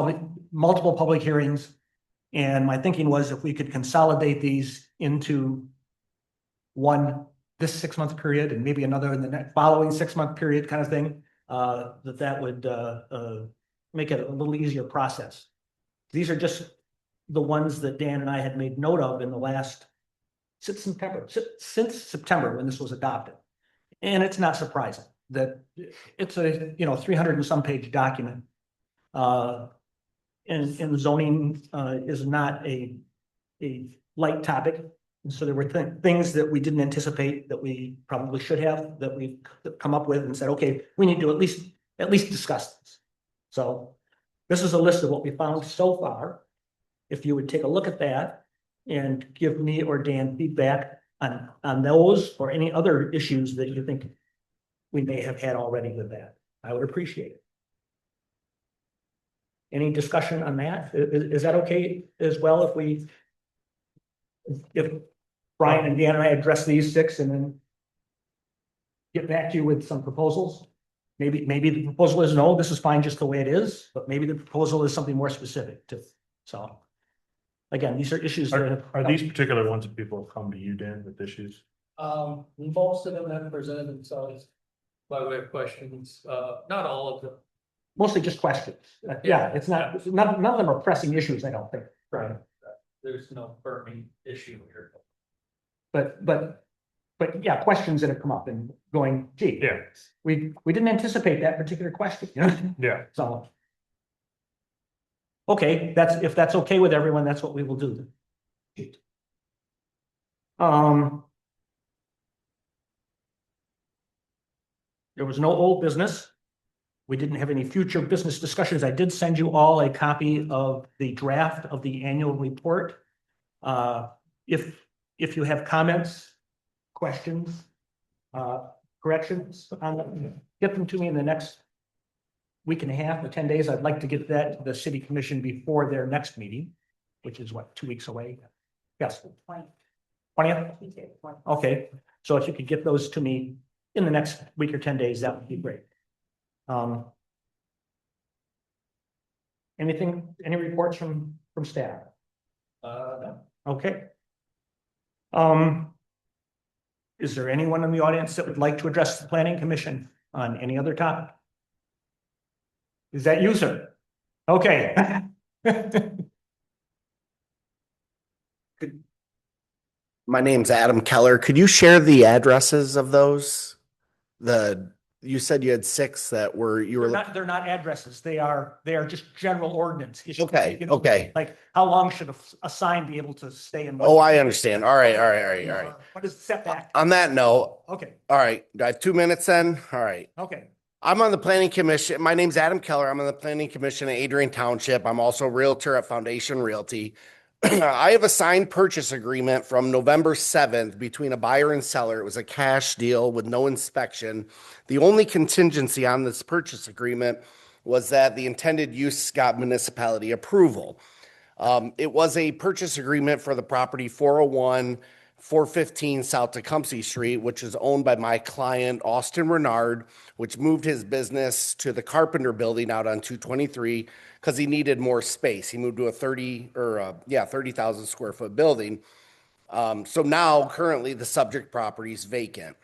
multiple public hearings. And my thinking was if we could consolidate these into one this 6-month period and maybe another in the next following 6-month period kind of thing, that would make it a little easier process. These are just the ones that Dan and I had made note of in the last since September when this was adopted. And it's not surprising that it's a 300 and some page document. And zoning is not a light topic. And so there were things that we didn't anticipate that we probably should have, that we've come up with and said, okay, we need to at least discuss this. So this is a list of what we found so far. If you would take a look at that and give me or Dan feedback on those or any other issues that you think we may have had already with that, I would appreciate it. Any discussion on that? Is that okay as well if Brian and Dan and I address these 6 and then get back to you with some proposals? Maybe the proposal is no, this is fine just the way it is, but maybe the proposal is something more specific too. So again, these are issues that are these particular ones that people have come to you, Dan, with issues? Most of them have presented themselves by way of questions, not all of them. Mostly just questions. Yeah, it's not, none of them are pressing issues, I don't think. Right. There's no burning issue here. But yeah, questions that have come up and going, gee, yeah, we didn't anticipate that particular question. You know? Yeah. So. Okay, if that's okay with everyone, that's what we will do. There was no old business. We didn't have any future business discussions. I did send you all a copy of the draft of the annual report. If you have comments, questions, corrections on them, get them to me in the next week and a half or 10 days. I'd like to get that to the city commission before their next meeting, which is what, 2 weeks away? Yes. 20th? Okay, so if you could get those to me in the next week or 10 days, that would be great. Any reports from staff? No. Okay. Is there anyone in the audience that would like to address the planning commission on any other topic? Is that you, sir? Okay. My name's Adam Keller. Could you share the addresses of those? You said you had 6 that were, They're not addresses. They are just general ordinance. issues. Okay, You know, okay. Like, how long should a sign be able to stay in? Oh, I understand. All right. What is the setback? On that note, Okay, all right, do I have 2 minutes then? All right. okay. I'm on the planning commission. My name's Adam Keller. I'm on the planning commission at Adrian Township. I'm also a realtor at Foundation Realty. I have a signed purchase agreement from November 7th between a buyer and seller. It was a cash deal with no inspection. The only contingency on this purchase agreement was that the intended use got municipality approval. It was a purchase agreement for the property 415 South Tecumseh Street, which is owned by my client, Austin Renard, which moved his business to the Carpenter Building out on 223 because he needed more space. He moved to a 30,000 square foot building. So now currently the subject property is vacant.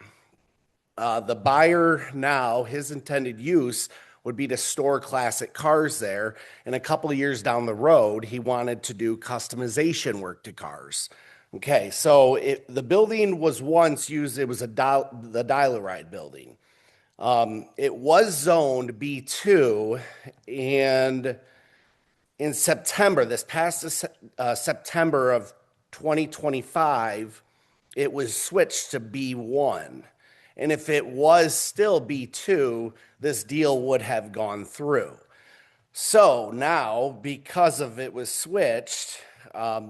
The buyer now, his intended use would be to store classic cars there. And a couple of years down the road, he wanted to do customization work to cars. Okay, so the building was once used, it was the Dial-A-Ride building. It was zoned B2, and in September, this past September of 2025, it was switched to B1. And if it was still B2, this deal would have gone through. So now, because of it was switched,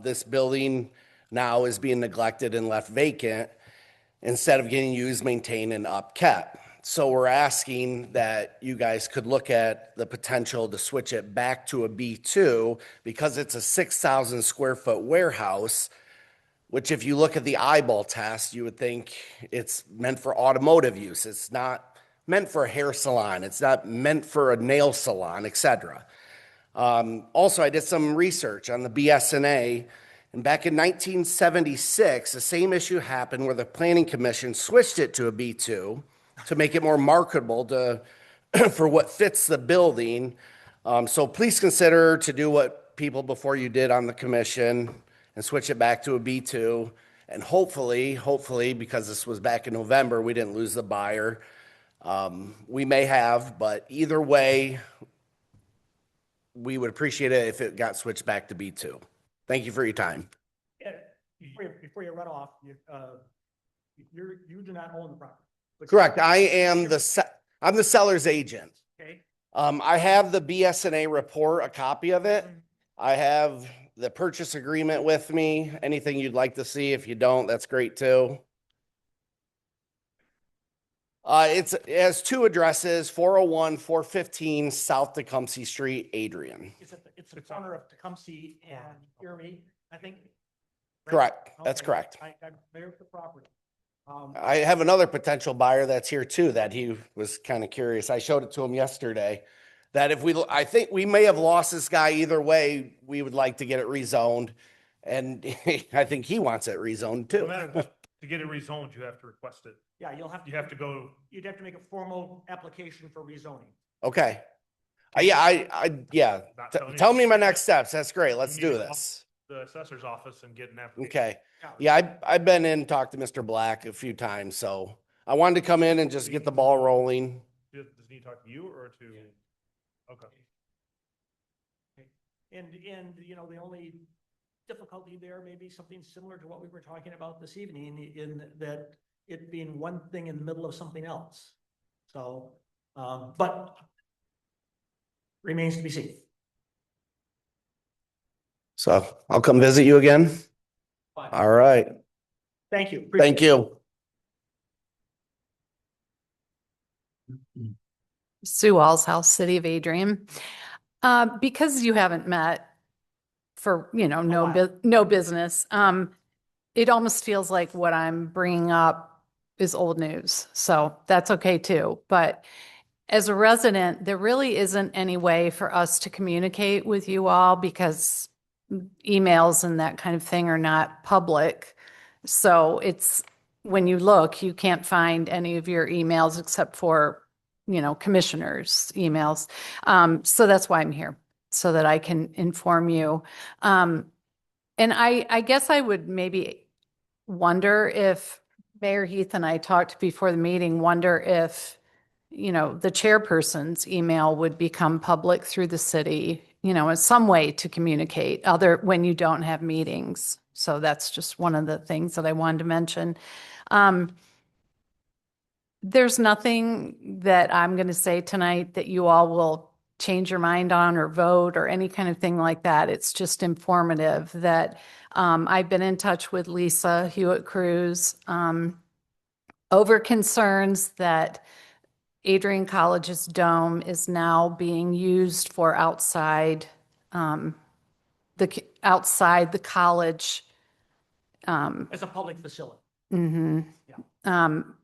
this building now is being neglected and left vacant instead of getting used, maintained, and upkept. So we're asking that you guys could look at the potential to switch it back to a B2 because it's a 6,000 square foot warehouse, which if you look at the eyeball test, you would think it's meant for automotive use. It's not meant for a hair salon. It's not meant for a nail salon, etc. Also, I did some research on the BSNA. And back in 1976, the same issue happened where the Planning Commission switched it to a B2 to make it more marketable for what fits the building. So please consider to do what people before you did on the commission and switch it back to a B2. And hopefully, because this was back in November, we didn't lose the buyer. We may have, but either way, we would appreciate it if it got switched back to B2. Thank you for your time. Before you run off, you do not own the property. Correct. I'm the seller's agent. Okay. I have the BSNA report, a copy of it. I have the purchase agreement with me. Anything you'd like to see. If you don't, that's great too. It has 2 addresses, 401, 415 South Tecumseh Street, Adrian. It's the corner of Tecumseh and Erie, I think. Correct. That's Okay. correct. I'm familiar with the property. I have another potential buyer that's here too, that he was kind of curious. I showed it to him yesterday. That I think we may have lost this guy either way. We would like to get it rezoned. And I think he wants it rezoned No too. matter what, to get it rezoned, you have to request it. Yeah, You have to go. You'd have to make a formal application for rezoning. Okay. Yeah. Not telling you. Tell me my next steps. That's great. Let's You need do to call this. The assessor's office and get an application. Okay. Yeah, I've been in and talked to Mr. Black a few times, so I wanted to come in and just get the ball rolling. Does he talk to you or to? Okay. And, the only difficulty there may be something similar to what we were talking about this evening in that it being one thing in the middle of something else. So, but remains to be seen. So I'll come visit you again. Fine. All right. Thank you. Thank you. Sue Allshouse, City of Adrian. Because you haven't met for, no business, it almost feels like what I'm bringing up is old news. So that's okay too. But as a resident, there really isn't any way for us to communicate with you all because emails and that kind of thing are not public. So it's, when you look, you can't find any of your emails except for, commissioners' emails. So that's why I'm here, so that I can inform you. And I guess I would maybe wonder if Mayor Heath and I talked before the meeting, wonder if, the chairperson's email would become public through the city, in some way to communicate other when you don't have meetings. So that's just one of the things that I wanted to mention. There's nothing that I'm going to say tonight that you all will change your mind on or vote or any kind of thing like that. It's just informative that I've been in touch with Lisa Hewitt-Cruz over concerns that Adrian College's dome is now being used for outside the college. As a public facility.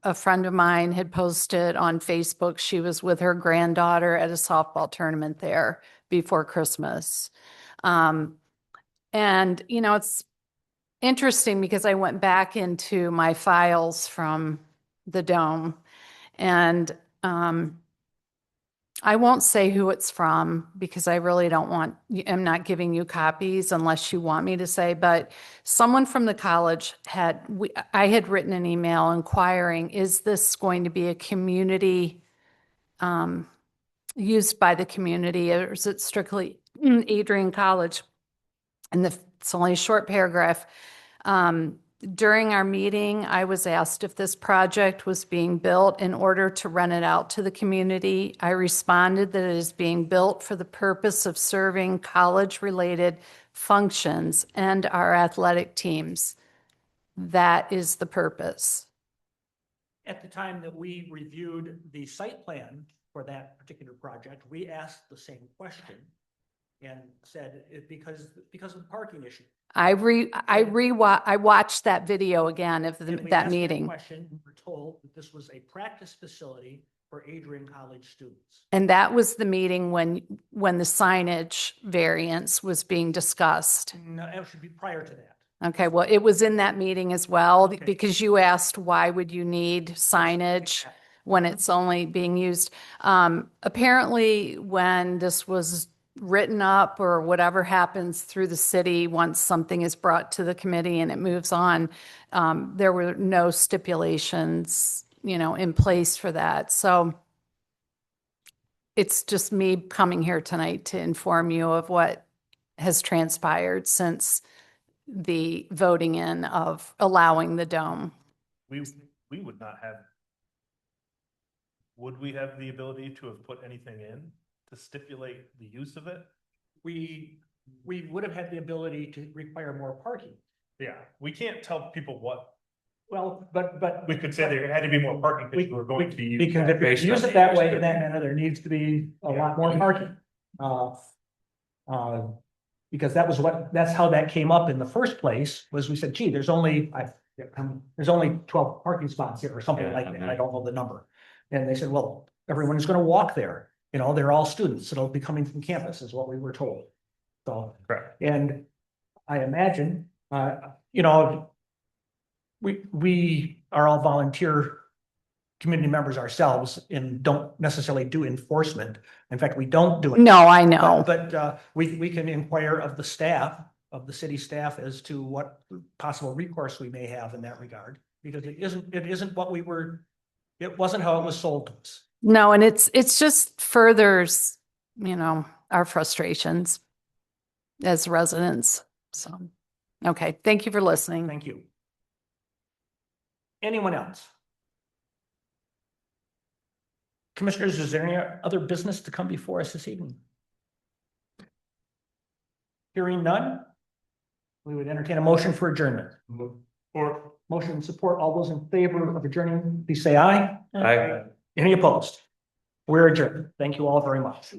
A friend of mine had posted on Facebook, she was with her granddaughter at a softball tournament there before Christmas. And, it's interesting because I went back into my files from the dome, and I won't say who it's from because I really I'm not giving you copies unless you want me to say, but someone from the college I had written an email inquiring, is this going to be a community, used by the community, or is it strictly Adrian College? And it's only a short paragraph. During our meeting, I was asked if this project was being built in order to rent it out to the community. I responded that it is being built for the purpose of serving college-related functions and our athletic teams. That is the purpose. At the time that we reviewed the site plan for that particular project, we asked the same question and said because of the parking issue. I watched that video again of And we that asked meeting. Question, we were told that this was a practice facility for Adrian College students. And that was the meeting when the signage variance was being discussed. No, it should be prior to that. Okay, well, it was in that meeting as well, because you asked, why would you need signage when it's only being used? Apparently, when this was written up or whatever happens through the city, once something is brought to the committee and it moves on, there were no stipulations, in place for that. So it's just me coming here tonight to inform you of what has transpired since the voting in of allowing the dome. We would not have. Would we have the ability to have put anything in to stipulate the use of it? We would have had the ability to require more parking. Yeah, we can't tell people what. Well, but. We could say there had to be more parking because we were going to be used. Because if you use it that way, in that manner, there needs to be a lot more parking. Because that's how that came up in the first place, was we said, gee, there's only 12 parking spots here or something like that. I don't know the number. And they said, well, everyone's going to walk there. They're all students. It'll be coming from campus is what we were told. So, correct. And I imagine, we are all volunteer community members ourselves and don't necessarily do enforcement. In fact, we don't do it. No, I know. But we can inquire of the staff, of the city staff, as to what possible recourse we may have in that regard. Because it isn't what it wasn't how it was sold to us. No, and it's just furthers, our frustrations as residents. So, okay. Thank you for listening. Thank you. Anyone else? Commissioners, is there any other business to come before us this evening? Hearing none, we would entertain a motion for adjournment. Or motion and support. All those in favor of adjourning, please say aye. Aye. Any opposed? We're adjourned. Thank you all very much.